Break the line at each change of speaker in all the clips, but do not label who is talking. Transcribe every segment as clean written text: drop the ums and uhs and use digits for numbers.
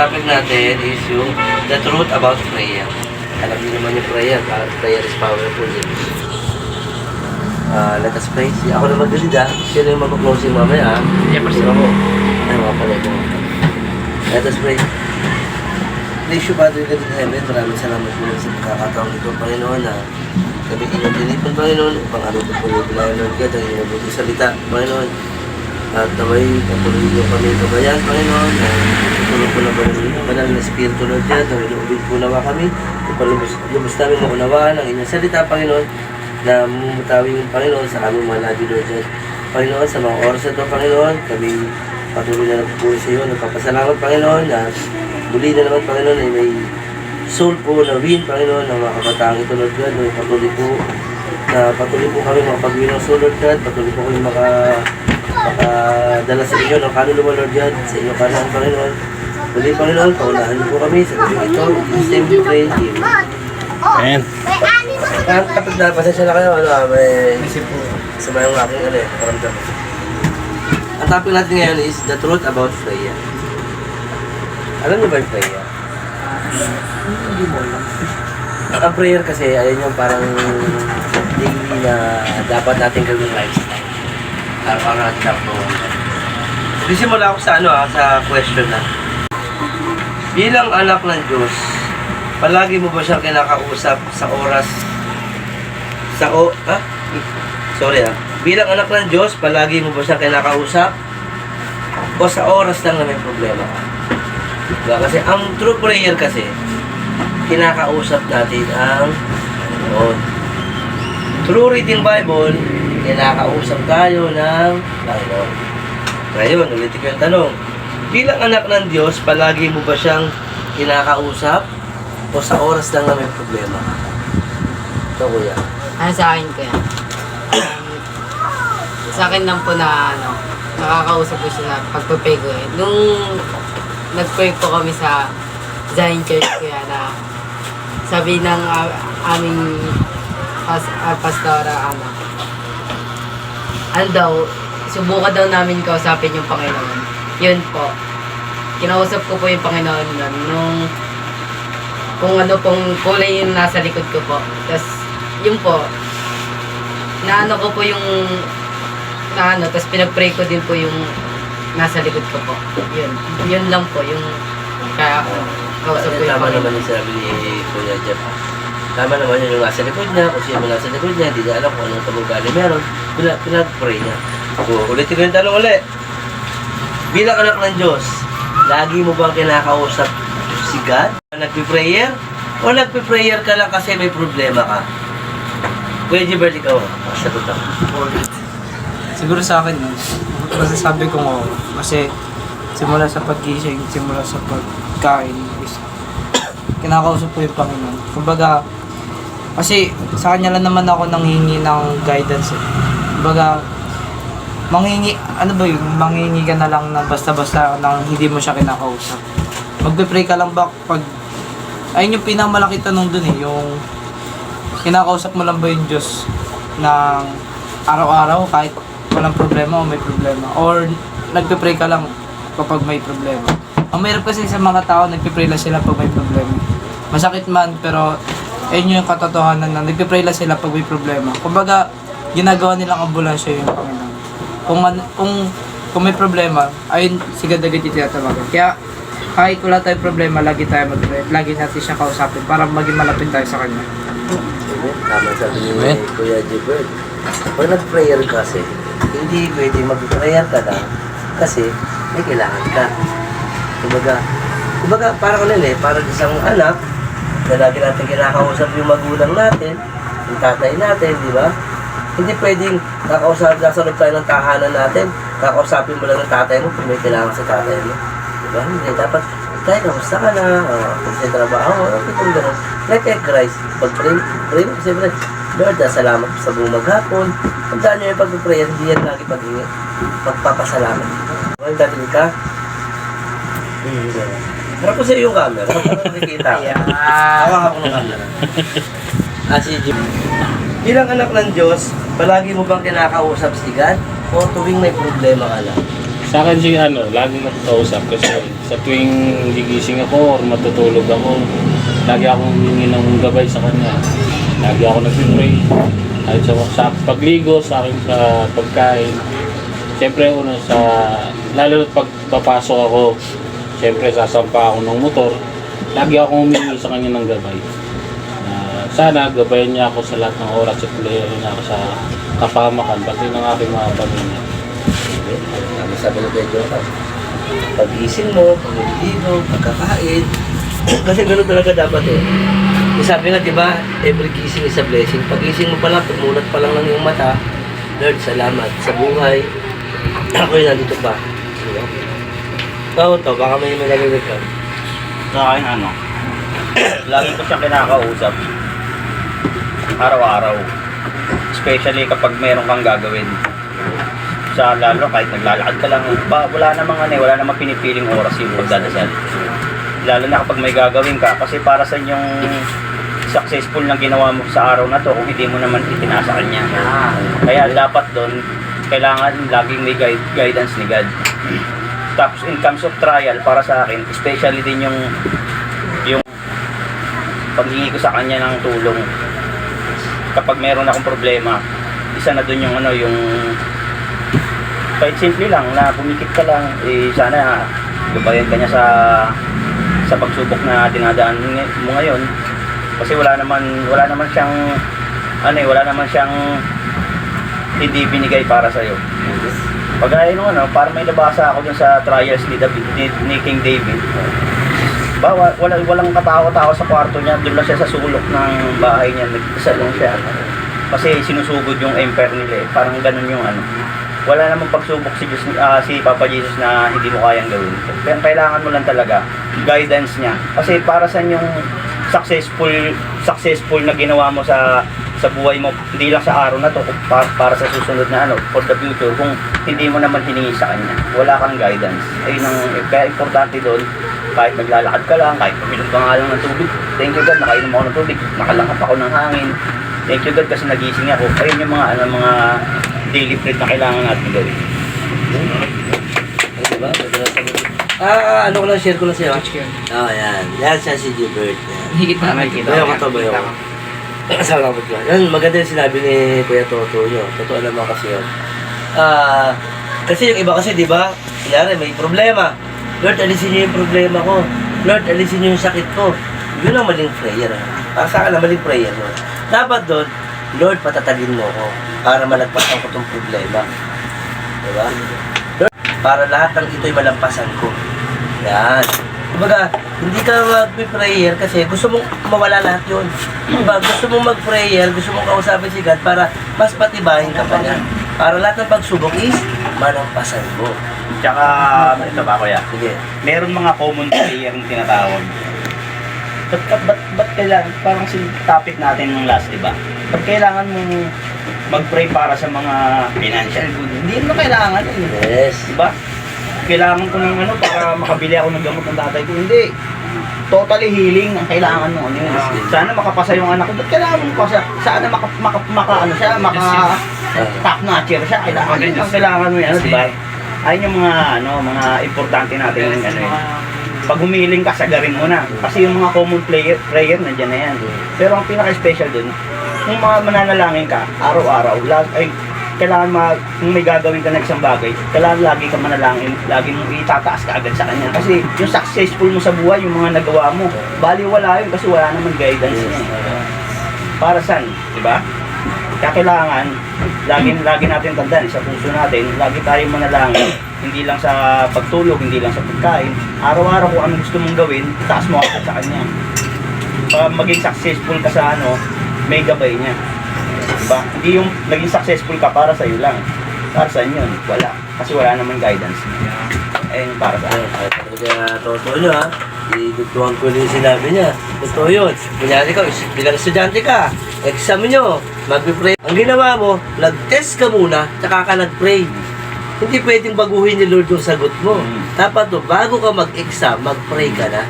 topic natin is yung the truth about prayer. Alam niyo naman yung prayer. Prayer is powerful. Let us pray. Ako na magdalida. Sino yung mag-closing mamaya? Jefferson ako. Ay, mga pala ito. Let us pray. Praise you, Father God in heaven. Maraming salamat po sa pagkakataong ito, Panginoon, na kami inatinipan, Panginoon, upang ano po po yung Lord God, ang inyong buti salita, Panginoon. At naway, patuloy nyo kami kabayan, Panginoon, na tulog po na ba ng banal na Espiritu, Lord God, na inuubig po nawa kami, upang lubos namin maunawaan ang inyong salita, Panginoon, na mumutawin yung Panginoon sa aming mga labi, Lord God. Panginoon, sa mga oras na ito, Panginoon, kami patuloy na nagpupuwi sa iyo, nagpapasalamat, Panginoon, na muli na naman, Panginoon, ay may soul po na win, Panginoon, ng mga kabataan ito, Lord God, na patuloy po kami makapag-win ng soul, Lord God, patuloy po kami makadala sa inyo ng kaluluwa, Lord God, sa inyong kanan, Panginoon. Muli, Panginoon, paunahan niyo po kami sa gabi ito, in the name we pray,
Amen.
kapag napasensya na kayo, may sabayang aking paramdam. Ang topic natin ngayon is the truth about prayer. Alam niyo ba yung prayer? Hindi mo lang. Ang prayer kasi, ayun yung parang daily na dapat natin gawing lifestyle. Araw-araw natin dapat gawin. Sisimula ako sa sa question na. Bilang anak ng Diyos, palagi mo ba siya kinakausap sa oras Bilang anak ng Diyos, palagi mo ba siya kinakausap o sa oras lang na may problema ka? Diba? Kasi ang true prayer kasi, kinakausap natin ang Panginoon. True reading Bible, kinakausap tayo ng Panginoon. Ngayon, ulitin ko yung tanong. Bilang anak ng Diyos, palagi mo ba siyang kinakausap o sa oras lang na may problema ka? Ito, kuya.
Ano sa akin kuya? Sa akin lang po na nakakausap ko siya na pagpapay ko eh. Nung nag-pray po kami sa Zion Church kuya na sabi ng aming pastora ano daw, subukan daw namin kausapin yung Panginoon. Yun po. Kinausap ko po yung Panginoon nun nung kung ano pong kulay yung nasa likod ko po. Tapos yun po, naano ko po yung tapos pinag-pray ko din po yung nasa likod ko po. Yun lang po yung kaya ako kausap ko yung
Tama
Panginoon.
naman yung sabi ni Kuya Jeff. Tama naman yun yung nasa likod niya, kung sino nasa likod niya, hindi niya alam kung anong kabugali meron. Pinag-pray niya. So, ulitin ko yung tanong ulit. Bilang anak ng Diyos, lagi mo bang kinakausap si God? Nagpiprayer? O nagpiprayer ka lang kasi may problema ka? Kuya Gilbert, ikaw, sagot ako.
Siguro sa akin, masasabi ko nga, kasi simula sa paggising, simula sa pagkain, kinakausap ko yung Panginoon. Kumbaga, kasi sa kanya lang naman ako nanghingi ng guidance eh. Kumbaga, manghingi ka na lang na basta-basta nang hindi mo siya kinakausap. Magpe-pray ka lang ba pag, ayun yung pinakamalaki tanong dun eh, yung kinakausap mo lang ba yung Diyos ng araw-araw kahit walang problema o may problema, or nagpe-pray ka lang kapag may problema. Ang mahirap kasi sa mga tao, nagpe-pray lang sila pag may problema. Masakit man, pero ayun yung katotohanan na nagpe-pray lang sila pag may problema. Kumbaga, ginagawa nilang ambulansya yung Panginoon. Kung may problema, ayun sigad-agad yung tinatawagan. Kaya kahit wala tayong problema, lagi tayo mag-pray. Lagi natin siya kausapin para maging malapit tayo sa Kanya.
Tama sabi ni Kuya Gilbert. Pag nag-prayer kasi, hindi pwede mag-prayer ka lang kasi may kailangan ka. Kumbaga parang parang isang anak na lagi natin kinakausap yung magulang natin, yung tatay natin, di ba? Hindi pwedeng nasa loob tayo ng tahanan natin, kakausapin mo lang ng tatay mo kung may kailangan sa tatay mo. Di ba? Hindi, dapat, tayo, kamusta ka na? Kung sa trabaho, kung gano'n. Like Christ, pag-pray mo kasi, Lord, salamat sa buong maghapon. Tandaan nyo yung pag-pray, hindi yan lagi pag-hingi. Magpapasalamat. Ngayon, dating ka? Harap ko sa iyo yung camera. Harap ko nakikita ko. Hawak ako ng camera. Si Jim. Bilang anak ng Diyos, palagi mo bang kinakausap si God? O tuwing may problema ka lang?
Sa akin si laging nakakausap kasi sa tuwing gigising ako or matutulog ako, lagi akong humingi ng gabay sa kanya. Lagi ako nag-pray. Kahit sa pagligo, sa akin sa pagkain. Siyempre lalo na pag papasok ako, siyempre sasampa ako ng motor, lagi akong humingi sa kanya ng gabay. Sana gabayan niya ako sa lahat ng oras at player niya ako sa kapamakan, pati ng aking mga pamilya.
Ang sabi ng Pedro, pag-gising mo, pag-iinom, pagkakain. Kasi gano'n talaga dapat eh. Sabi nga, di ba, every gising is a blessing. Pag-gising mo pa lang, pagmulat pa lang ng iyong mata, Lord, salamat sa buhay. Ako'y nandito pa. Diba? To, baka may nagagawin ka.
Sa akin lagi ko siya kinakausap. Araw-araw. Especially kapag meron kang gagawin. Sa lalo kahit naglalakad ka lang, wala namang pinipiling oras yung pagdadasal. Lalo na kapag may gagawin ka, kasi para sa yung successful na ginawa mo sa araw na to kung hindi mo naman itinasa kanya. Kaya dapat doon, kailangan laging may guidance ni God. Tapos in terms of trial, para sa akin, especially din yung paghingi ko sa kanya ng tulong. Kapag meron akong problema, isa na doon yung yung kahit simple lang na pumikit ka lang, sana gabayan ka niya sa pagsubok na dinadaan mo ngayon. Kasi wala naman siyang hindi binigay para sa iyo. Pagaya nung para may nabasa ako dun sa trials ni King David. Walang katawa-tawa sa kwarto niya, doon lang siya sa sulok ng bahay niya, nag-isa lang siya. Kasi sinusugod yung empire nila parang ganun yung wala namang pagsubok si Papa Jesus na hindi mo kayang gawin. Pero kailangan mo lang talaga guidance niya. Kasi para sa yung successful na ginawa mo sa buhay mo, hindi lang sa araw na to, para sa susunod na for the future, kung hindi mo naman hiningi sa kanya, wala kang guidance. Ayun ang kaya importante doon, kahit naglalakad ka lang, kahit uminom ka nga lang ng tubig, thank you God, nakainom ako ng tubig, nakalangkap ako ng hangin, thank you God kasi nagising ako. Ayun yung mga daily bread na kailangan natin gawin.
Diba? Ano ko lang, share ko lang sa'yo. Yan. Yan siya si Gilbert.
Higit na
Bayo ko to, bayo ko. Salamat ko. Yan, maganda yung sinabi ni Kuya Toto nyo. Totoo naman kasi yun. Kasi yung iba kasi, di ba? Kunyari, may problema. Lord, alisin niyo yung problema ko. Lord, alisin niyo yung sakit ko. Yun ang maling prayer. Para sa akin, maling prayer. Dapat doon, Lord, patatagin mo ko para malagpasan ko itong problema. Diba? Lord, para lahat ng ito'y malampasan ko. Yan. Kumbaga, hindi ka mag-prayer kasi gusto mong mawala lahat yun. Diba? Gusto mong mag-prayer, gusto mong kausapin si God para mas patibahin ka pa niya. Para lahat ng pagsubok is malampasan mo.
Tsaka, ito ba kuya?
Sige.
Meron mga common prayer yung tinatawag. Ba't kailangan, parang si topic natin ng last, diba? Ba't kailangan mong mag-pray para sa mga financial good? Hindi mo kailangan
Yes.
diba? Kailangan ko ng para makabili ako ng gamot ng tatay ko. Hindi. Totally healing ang kailangan mo. Sana makapasa yung anak ko. Ba't kailangan mo makapasa? Sana top notcher siya. Kailangan mo yan, diba? Ayun yung mga importante natin yung pag humiling ka, sagarin mo na. Kasi yung mga common prayer nandiyan na yan. Pero ang pinaka-special dun, kung mananalangin ka, araw-araw, kailangan kung may gagawin ka na isang bagay, kailangan lagi ka manalangin, lagi mong itataas ka agad sa kanya. Kasi yung successful mo sa buhay, yung mga nagawa mo, baliwala yun kasi wala naman guidance niya. Para saan? Diba? Kaya kailangan, lagi natin tandaan, sa puso natin, lagi tayong manalangin. Hindi lang sa pagtulog, hindi lang sa pagkain. Araw-araw kung ano gusto mong gawin, taas mo agad sa kanya. Para maging successful ka sa may gabay niya. Diba? Hindi yung naging successful ka para sa iyo lang. Para sa inyo, wala. Kasi wala naman guidance. Ayun para sa akin.
Kaya totoo nyo ha. Igutuhan ko yung sinabi niya. Totoo yun. Kunyari ka, bilang estudyante ka, exam nyo, mag-pray. Ang ginawa mo, nag-test ka muna, tsaka ka nag-pray. Hindi pwedeng baguhin ni Lord yung sagot mo. Dapat bago ka mag-exam, mag-pray ka na.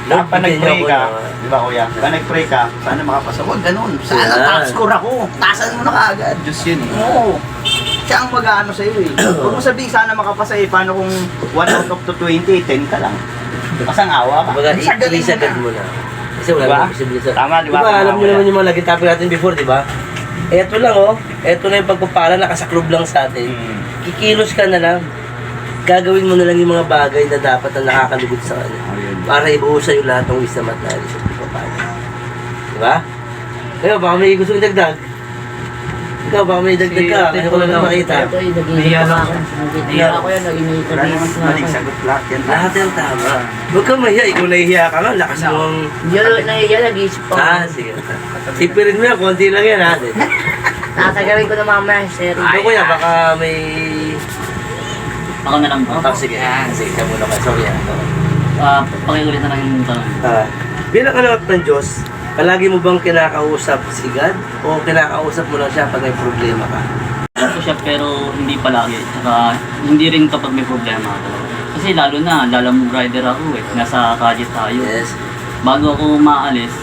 Lord,
Pag nag-pray ka,
na.
di ba kuya? Pag nag-pray ka, sana makapasa. Huwag ganun. Sana
Yan.
top score ako. Tasan mo na kaagad.
Diyos yun.
Oo. siya ang mag-ano sa'yo eh. Huwag mo sabihin sana makapasa eh, paano kung 1 out of to 20, 10 ka lang. Kasang-awa ka.
Kumbaga,
Sagarin
isagad mo na. Kasi wala
Diba?
namang posibilidad.
Tama, di ba?
Diba, alam nyo naman yung mga lagi topic natin before, di ba? Eto lang, oh. Eto na yung pagpapala, nakasaklob lang sa atin. Kikilos ka na lang. Gagawin mo na lang yung mga bagay na dapat na nakakalugod sa kanya. Para ibuhusan yung lahat ng wisdom at knowledge at pagpapala. Diba? Kaya baka may gusto yung dagdag. Ikaw, baka may dagdag ka. Kaya ko lang makita.
Ito yung naging ako yan, naging
Wala naman maling sagot lahat yan.
Lahat yung tama. Huwag kang mahiya. Ikaw nahihiya ka nga. Lakas mong...
Yun, nag-iisip pa.
Sige. Sipirin mo yan. Konti lang yan, ha?
Tatagawin ko na mamaya, sir.
Ito kuya, baka may...
Ako na lang po.
Sige, ka muna ka. Sorry,
Pakiulit na lang yung tanong.
Bilang anak ng Diyos, palagi mo bang kinakausap si God? O kinakausap mo lang siya pag may problema ka?
Ako siya pero hindi palagi. Saka hindi rin kapag may problema ako. Kasi lalo na, lalamog rider ako eh. Nasa kalye tayo.
Yes.
Bago ako maalis,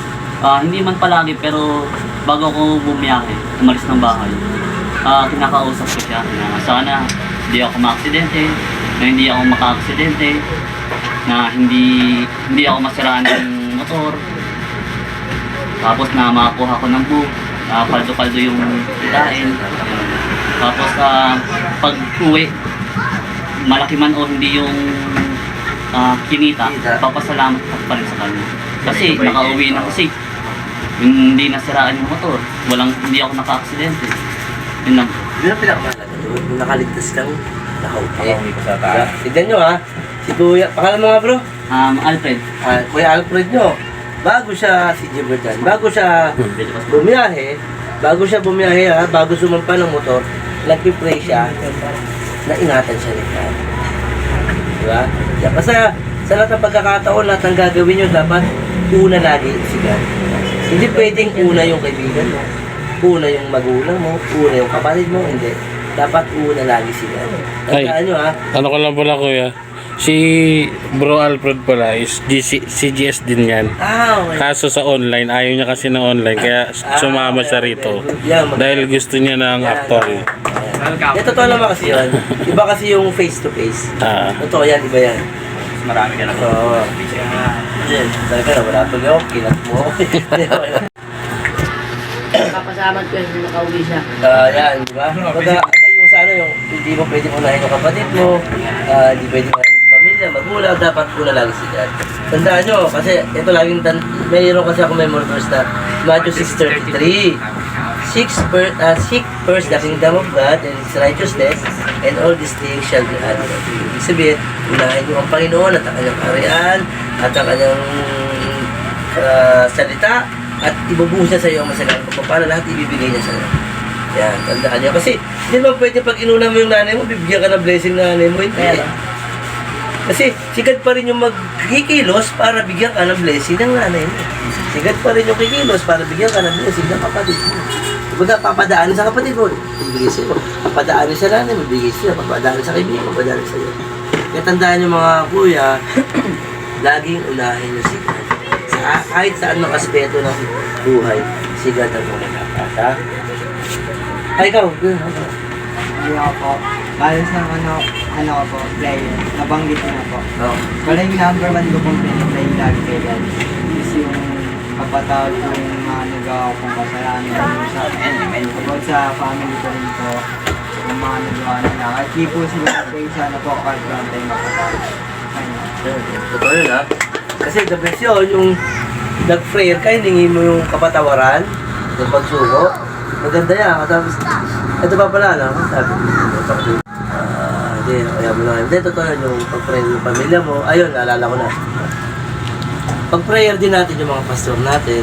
hindi man palagi pero bago ako bumiyahe, umalis ng bahay, kinakausap ko siya na sana hindi ako ma-aksidente, na hindi ako maka-aksidente, na hindi ako masiraan ng motor. Tapos na makakuha ko ng book, paldo-paldo yung kitain. Tapos pag uwi, malaki man o hindi yung kinita, papasalamat ka pa rin sa kanya. Kasi nakauwi na kasi, hindi nasiraan yung motor, hindi ako naka-aksidente. Yun lang.
Yun ang pinakamahalaga doon. Kung nakaligtas kang nakauwi. Tignan nyo, ha? Si Kuya, pangalan mo nga, bro?
Alfred,
Kuya Alfred nyo. Bago siya, si Gilbertan, bago siya bumiyahe, ha, bago sumampa ng motor, nag-pray siya na ingatan siya ni God. Diba? Kaya basta sa lahat ng pagkakataon, lahat ng gagawin nyo, dapat una lagi si God. Hindi pwedeng una yung kaibigan mo, una yung magulang mo, una yung kapatid mo, hindi. Dapat una lagi si God. Tandaan nyo, ha?
Ano ko lang pala kuya, si Bro Alfred pala is CGS din yan.
Okay.
Kaso sa online, ayaw niya kasi ng online, kaya sumama siya rito. Dahil gusto niya ng actor.
Yan, totoo naman kasi yun. Iba kasi yung face-to-face. Totoo yan, iba yan.
Marami ka na po.
Oo. Yan, talaga na, wala tuloy ako, kinat mo.
Kapasalamat ko yung nakauwi siya.
Yan, di ba? Kasi yung sa ano, yung hindi mo pwedeng unahin yung kapatid mo, hindi pwedeng unahin yung pamilya, magulang, dapat una lagi si God. Tandaan nyo, kasi ito laging, mayroon kasi ako memory verse na Matthew 6:33. Seek first the kingdom of God and His righteousness, and all these things shall be added unto you. Ibig sabihin, unahin nyo ang Panginoon at ang kanyang kaharian, at ang kanyang salita, at ibubuhos niya sa iyo ang masagang pagpapala, lahat ibibigay niya sa iyo. Yan, tandaan niyo. Kasi, hindi naman pwede pag inuna mo yung nanay mo, bibigyan ka ng blessing ng nanay mo. Hindi. Kasi, sigad pa rin yung magkikilos para bigyan ka ng blessing ng nanay mo. Sigad pa rin yung kikilos para bigyan ka ng blessing ng kapatid mo. Kumbaga, papadaanin sa kapatid mo, ibigay sa'yo. Papadaanin sa nanay mo, ibigay sa'yo. Papadaanin sa kaibigan, papadaanin sa'yo. Kaya tandaan niyo mga kuya, laging unahin niyo si God. Kahit saan ng aspeto ng buhay, si God ang unang dapat, ha? Ay, ikaw.
Hindi ako po. Balas ng ano ko po, player. Nabanggit niyo na po.
Oh.
Wala yung number 1 ko pong piniplay lagi kay God. Is yung kapatawad ko yung mga nagawa kong kasalanan sa about sa family ko rin po. Yung mga nagawa nila. At di po sila pray sana po kahit lang tayo mapatawad.
Totoo yun, ha? Kasi the best yun, yung nag-prayer ka, hiningi mo yung kapatawaran, yung pagsuko. Maganda yan. Tapos, ito pa pala, no? Sabi, hindi, kaya mo lang. Hindi, totoo yun, yung pag-prayer yung pamilya mo. Ayun, naalala ko na. Pag-prayer din natin yung mga pastor natin,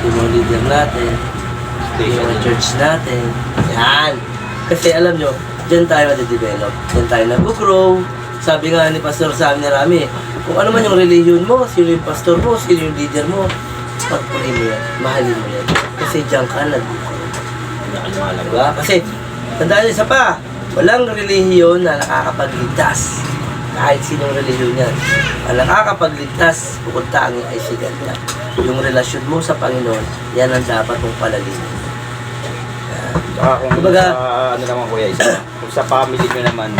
yung mga leader natin, yung mga church natin. Yan. Kasi alam nyo, dyan tayo na-develop. Dyan tayo nag-grow. Sabi nga ni Pastor Sam ni Rami, kung ano man yung religion mo, sino yung pastor mo, sino yung leader mo, pag-pray mo yan, mahalin mo yan. Kasi dyan ka nag-grow. Diba? Kasi, tandaan nyo isa pa, walang relihiyon na nakakapagligtas. Kahit sinong relihiyon yan. Ang nakakapagligtas, bukod tanging ay si God lang. Yung relasyon mo sa Panginoon, yan ang dapat mong palalimin.
Saka kung
Kumbaga-
sa, ano naman kuya, kung sa family nyo naman,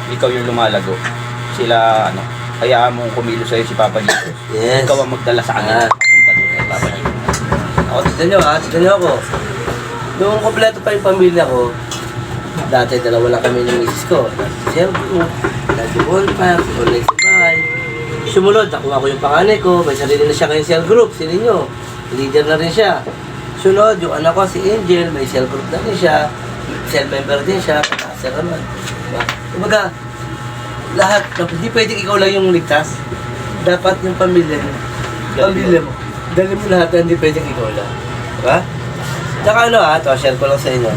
ikaw yung lumalago. Sila, hayaan mong kumilos sa'yo si Papa Dito.
Yes.
Ikaw ang magdala sa kanila. Papunta doon kay Papa Dito.
Ako, tignan nyo ha, tignan nyo ako. Nung kompleto pa yung pamilya ko, dati dalawa lang kami ng misis ko. Sir Group, dati Bonfire, online sa bahay. Sumunod, nakuha ko yung panganay ko, may sarili na siya kayong cell group, sino nyo? Leader na rin siya. Sunod, yung anak ko si Angel, may cell group na rin siya, cell member din siya, sir naman. Diba? Kumbaga, lahat, hindi pwedeng ikaw lang yung ligtas. Dapat yung pamilya mo. Dali mo lahat, hindi pwedeng ikaw lang. Diba? Tsaka ito, share ko lang sa inyo.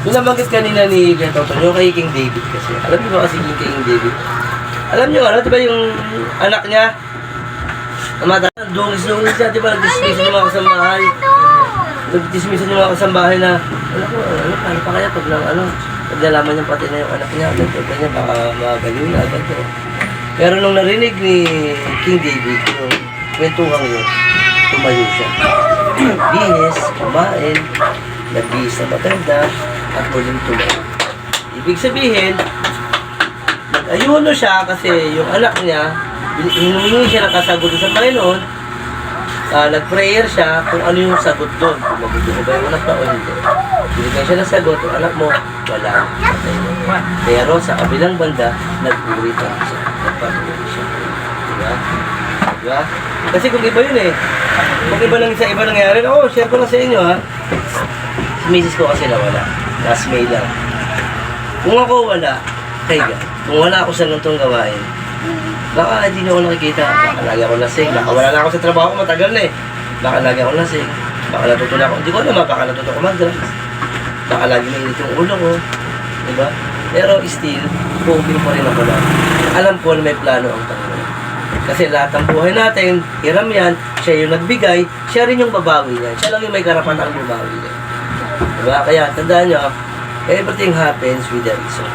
Yung nabanggit kanina ni Gento, yung kay King David kasi. Alam niyo ba kasi yung King David? Alam niyo diba yung anak niya? Namata, dungis-dungis siya, diba? Nag-dismiss yung mga kasambahay. Nag-dismiss yung mga kasambahay na, paano pa kaya pag nalaman niya pati na yung anak niya, ganyan, baka magaliw na, ganito. Pero nung narinig ni King David, yung kwentuhang yun, tumayo siya. Bihis, kumain, nagbihis na matanda, at muling tumayo. Ibig sabihin, nag-ayuno siya kasi yung anak niya, hinumingi siya ng kasagot sa Panginoon, nag-prayer siya kung ano yung sagot doon. Kung mabuti ba yung anak na o hindi. Binigyan siya ng sagot, yung anak mo, wala. Pero sa kabilang banda, nag-uri pa siya. Nagpatuloy siya. Diba? Diba? Kasi kung iba yun kung iba lang sa iba nangyari, share ko lang sa inyo ha. Si misis ko kasi nawala. Last May lang. Kung ako wala, kaya kung wala ako sa nantong gawain, baka hindi niyo ako nakikita. Baka lagi ako lasing. Baka wala na ako sa trabaho ko, matagal na Baka lagi ako lasing. Baka natuto na ako. Hindi ko naman, baka natuto ko mag-drugs. Baka lagi mainit yung ulo ko. Diba? Pero still, hoping pa rin ako na. Alam ko na may plano ang Panginoon. Kasi lahat ng buhay natin, hiram yan, siya yung nagbigay, siya rin yung babawi niya. Siya lang yung may karapatang bumawi niya. Diba? Kaya, tandaan nyo, everything happens with a reason.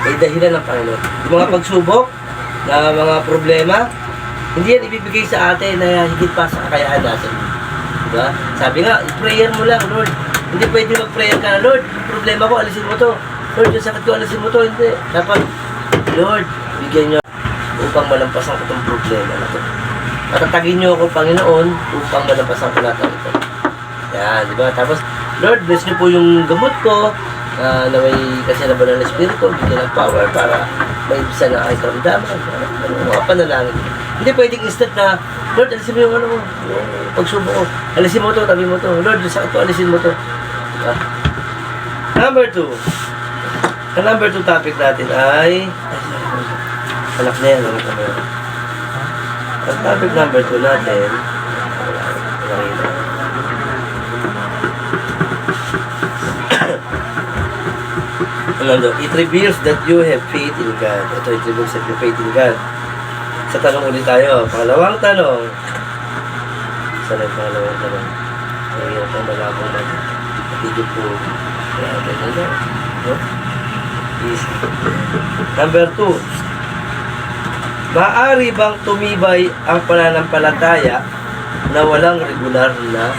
May dahilan ng Panginoon. Yung mga pagsubok, na mga problema, hindi yan ibibigay sa atin na higit pa sa kakayahan natin. Diba? Sabi nga, prayer mo lang, Lord. Hindi pwede mag-prayer ka na, Lord, yung problema ko, alisin mo to. Lord, yung sakit ko, alisin mo to. Hindi. Dapat, Lord, bigyan nyo upang malampasan ko itong problema na to. Matatagin nyo ako, Panginoon, upang malampasan ko natin ito. Yan, diba? Tapos, Lord, bless nyo po yung gamot ko, na may kasi na ba ng Espiritu, bigyan ng power para maibsan na ay karamdaman. Mga panalangin. Hindi pwedeng instant na, Lord, alisin mo yung yung pagsubo ko. Alisin mo to, tabi mo to. Lord, yung sakit ko, alisin mo to. Diba? Number 2. Ang number 2 topic natin ay anak na yan, anak na yan. Ang topic number 2 natin, it reveals that you have faith in God. Ito, it reveals that you have faith in God. Sa tanong ulit tayo. Pangalawang tanong. Saan ang pangalawang tanong? Mahirap ang malabong natin. Higit po. Number 2. Maaari bang tumibay ang pananampalataya na walang regular na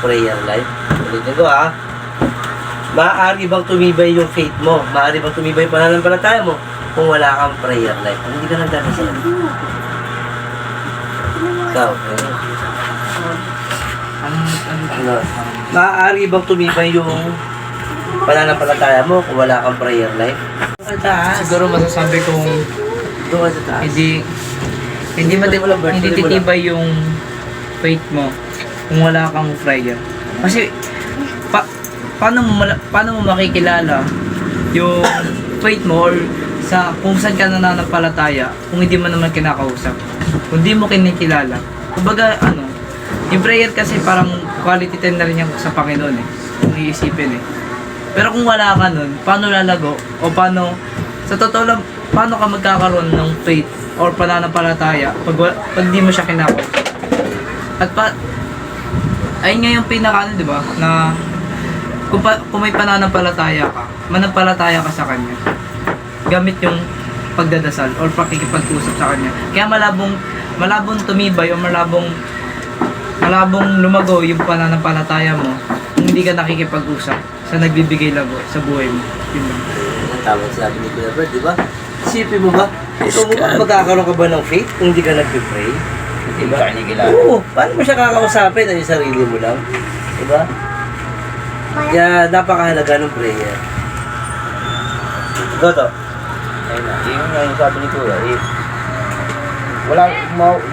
prayer life? Ulitin ko maaari bang tumibay yung faith mo? Maaari bang tumibay yung pananampalataya mo kung wala kang prayer life? Kung hindi ka nagdadasal. Ikaw, maaari bang tumibay yung pananampalataya mo kung wala kang prayer life?
Siguro masasabi kong
Doon ka sa taas.
hindi titibay yung faith mo kung wala kang prayer. Kasi paano mo makikilala yung faith mo or sa kung saan ka nananampalataya kung hindi mo naman kinakausap, kung di mo kinikilala. Kumbaga yung prayer kasi parang quality time na rin yung sa Panginoon kung iisipin Pero kung wala ka nun, paano lalago o paano sa totoo lang, paano ka magkakaroon ng faith or pananampalataya pag di mo siya kinakausap? At ayun nga yung pinaka di ba, na kung may pananampalataya ka, manampalataya ka sa Kanya, gamit yung pagdadasal or pakikipag-usap sa Kanya. Kaya malabong tumibay o malabong malabong lumago yung pananampalataya mo kung hindi ka nakikipag-usap sa nagbibigay lago sa buhay mo. Yun lang.
Ang tawag sabi ni Kuya Brad, di ba? Isipin mo ba, ikaw mo ba magkakaroon ka ba ng faith kung hindi ka nag-pray?
Hindi mo siya kinikilala.
Oo, paano mo siya kakausapin? Ang sarili mo lang. Di ba? Kaya napakahalaga ng prayer. Goto.
Ayun na, yun nga yung sabi ni Kuya,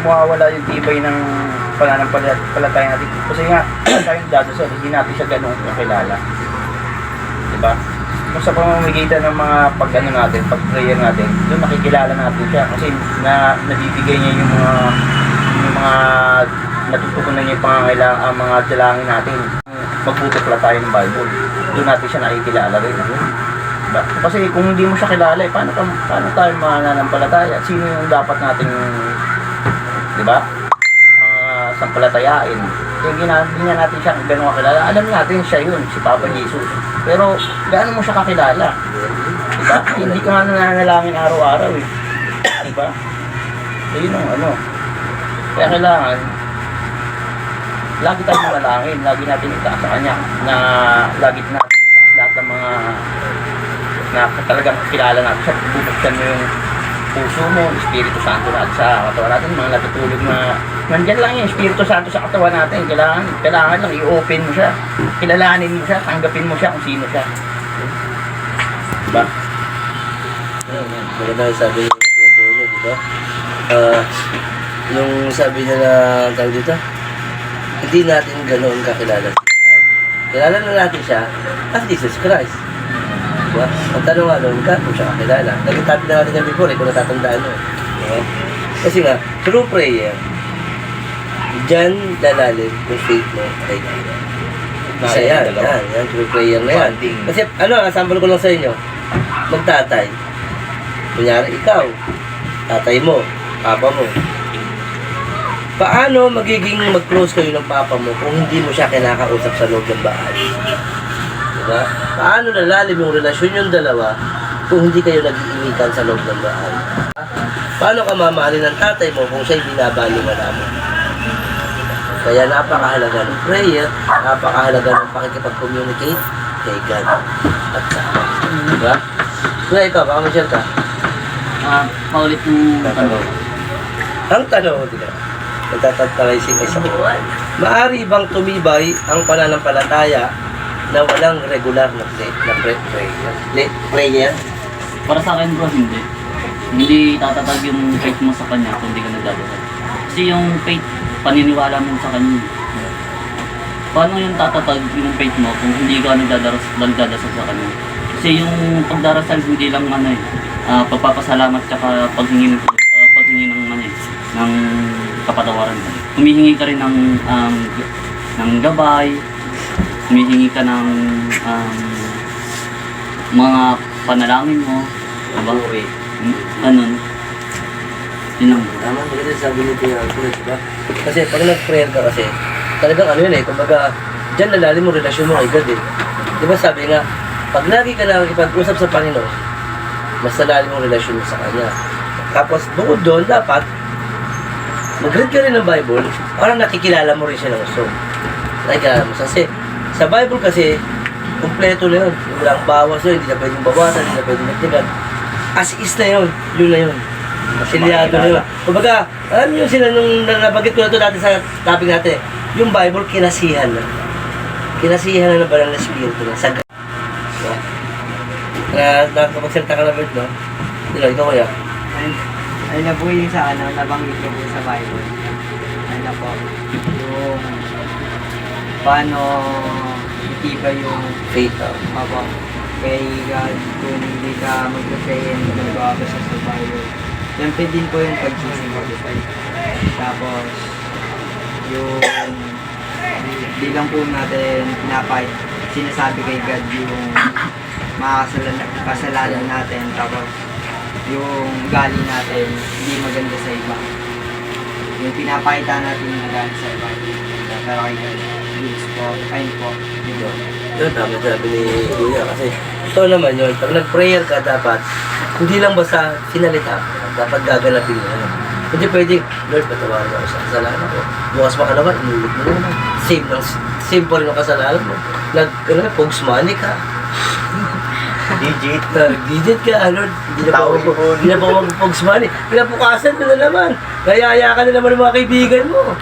mawawala yung tibay ng pananampalataya natin. Kasi nga, tayong dadasal, hindi natin siya ganun kakilala. Diba? Kung sa pamamagitan ng mga pag-ano natin, pag-prayer natin, doon nakikilala natin siya. Kasi nabibigay niya yung mga natutukunan niya yung pangangailangan, ang mga dalangin natin. Magputukla tayo ng Bible. Doon natin siya nakikilala rin. Diba? Kasi kung hindi mo siya kilala, paano tayo mananampalataya? Sino yung dapat nating, di ba? Sampalatayain. Kaya hindi nga natin siya gano'ng kakilala. Alam natin siya yun, si Papa Jesus. Pero gaano mo siya kakilala? Diba? Hindi ka nga nananalangin araw-araw eh. Diba? So yun ang ano. Kaya kailangan, lagi tayong manalangin, lagi natin itaas sa Kanya, na lagi natin lahat ng mga na talagang kilala natin siya. Bubuksan mo yung puso mo, Espiritu Santo natin sa katawan natin, mga natutulog na nandyan lang yung Espiritu Santo sa katawan natin. Kailangan lang i-open mo siya, kilalanin mo siya, tanggapin mo siya kung sino siya. Diba?
Maganda yung sabi ni Kuya Tonyo, di ba? Yung sabi niya na tawag dito, hindi natin ganoon kakilala. Kilala na natin siya as Jesus Christ. Diba? Ang tanong nga doon, kung siya kakilala. Nagitabi na natin yan before, kung natatandaan mo. Diba? Kasi nga, through prayer, dyan lalalim yung faith mo kay God. Isa yan, through prayer na yan. Kasi sample ko lang sa inyo, magtatay. Kunyari ikaw, tatay mo, papa mo. Paano magiging mag-close kayo ng papa mo kung hindi mo siya kinakausap sa loob ng bahay? Diba? Paano lalalim yung relasyon yung dalawa kung hindi kayo nag-iimikan sa loob ng bahay? Paano ka mamahalin ng tatay mo kung siya'y binabalingala mo? Kaya napakahalaga ng prayer, napakahalaga ng pakikipag-communicate kay God at sa Ama. Diba? Kaya ikaw, baka ma-share ka?
Paulit yung tanong.
Ang tanong, diba? Nagtatantarising isa ko. Maari bang tumibay ang pananampalataya na walang regular na prayer?
Para sa akin bro, hindi. Hindi tatatag yung faith mo sa Kanya kung hindi ka nagdadasal. Kasi yung faith, paniniwala mo sa Kanya. Paano yung tatatag yung faith mo kung hindi ka nagdadasal sa Kanya? Kasi yung pagdarasal hindi lang pagpapasalamat tsaka paghingi ng ng kapatawaran. Humihingi ka rin ng gabay, humihingi ka ng mga panalangin mo, diba? Ganun. Yun lang.
Tama, maganda sabi ni Kuya Alfred, diba? Kasi pag nag-prayer ka kasi, talagang kumbaga, dyan lalalim mo relasyon mo kay God eh. Diba sabi nga, pag lagi ka nakikipag-usap sa Panginoon, mas lalalim mo relasyon mo sa Kanya. Tapos bukod doon, dapat, mag-read ka rin ng Bible, parang nakikilala mo rin siya ng gusto. Nakikilala mo. Kasi, sa Bible kasi, kumpleto na yun. Walang bawas yun, hindi na pwedeng bawasan, hindi na pwedeng nagtigan. As is na yun, yun na yun. Silyado na yun. Kumbaga, alam niyo sila nung nabagit ko na ito dati sa topic natin, yung Bible, kinasihan na. Kinasihan na ng banal na Espiritu na. Sa nakapagsalita ka na Bert, no? Ikaw kaya?
Ay na po yung sa nabanggit ko po sa Bible. Ay na po, yung paano itibay yung
Faith.
kay God kung hindi ka mag-pray and magbabasa sa Bible. Siyempre din po yung pagsisimod. Tapos, yung di lang po natin sinasabi kay God yung mga kasalanan natin. Tapos, yung gali natin hindi maganda sa iba. Yung pinapakita natin na gali sa iba. Pero kay God, goods po, kind po.
Yun, tama sabi ni Kuya. Kasi ito naman yun, pag nag-prayer ka dapat, hindi lang basta sinalita, dapat gaganapin mo. Hindi pwede, Lord, patawarin ako sa kasalanan ko. Bukas pa ka naman, inulit mo naman. Same pa rin ang kasalanan mo. Pogs money ka.
Digit.
Digit ka, Lord. Hindi na
Tawag
pa
mo.
Hindi na pa mag-pogs money. Pinapukasan mo na naman. Nayaya ka na naman ng mga kaibigan mo.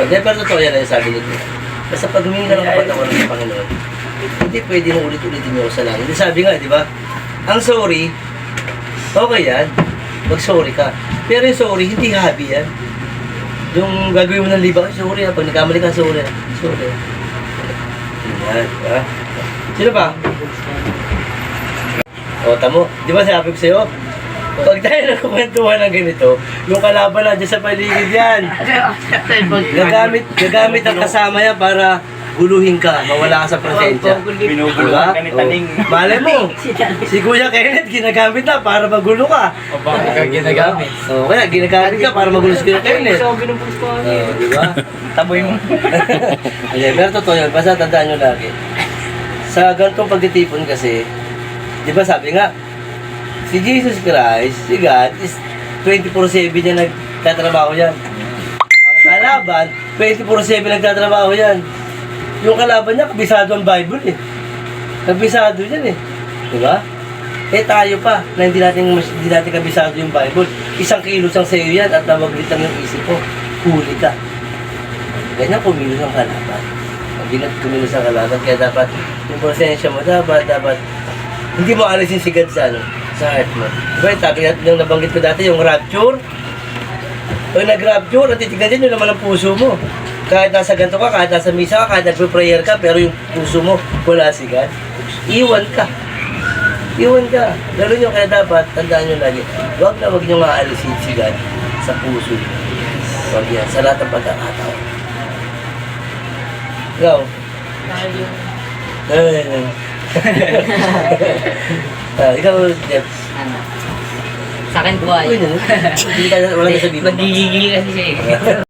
Pero totoo yan ang sabi nito. Basta pag humingi na lang kapatawaran ng Panginoon, hindi pwede nang ulit-ulitin yung kasalanan. Hindi sabi nga, di ba? Ang sorry, okay yan. Mag-sorry ka. Pero yung sorry, hindi hobby yan. Yung gagawin mo ng liba, sorry ha. Pag nagkamali ka, sorry ha. Sorry ha. Yan, ha? Sino ba? O, tamo. Di ba sabi ko sa'yo? Pag tayo nagkukwentuhan ng ganito, yung kalaban na dyan sa paligid yan. Gagamit ang kasama yan para guluhin ka, mawala ka sa presensya.
Binubuluhan ka ni Taning.
Malay mo, si Kuya Kenneth ginagamit na para magulo ka.
O bakit ka ginagamit?
O kaya ginagamit ka para magulo si Kuya Kenneth. Di ba?
Taboy mo.
Ayan, pero totoo yun, basta tandaan nyo lagi. Sa ganitong pagtitipon kasi, di ba sabi nga, si Jesus Christ, si God, is 24/7 niya nagtatrabaho yan. Ang kalaban, 24/7 nagtatrabaho yan. Yung kalaban niya, kabisado ang Bible eh. Kabisado yan eh. Diba? Eh tayo pa, na hindi natin kabisado yung Bible. 1 kilos ang sa'yo yan at nawaglit lang yung isip ko. Huli ka. Ganyan kumilos ang kalaban. Pag kumilos ang kalaban, kaya dapat yung prosensya mo, dapat hindi mo alisin si God sa sa heart mo. Diba, sabi yung nabanggit ko dati, yung rapture. Pag nag-rapture, at titignan din yun naman ang puso mo. Kahit nasa ganito ka, kahit nasa misa ka, kahit nagpe-prayer ka, pero yung puso mo, wala si God. Iwan ka. Iwan ka. Lalo nyo, kaya dapat, tandaan nyo lagi, wag nyo maalisin si God sa puso nyo. Wag yan, sa lahat ng pagkakataon. Ikaw? Ikaw, Jeff.
Ano? Sa akin po ay.
Uy, wala ka sa bibig.
Magigigil kasi siya eh.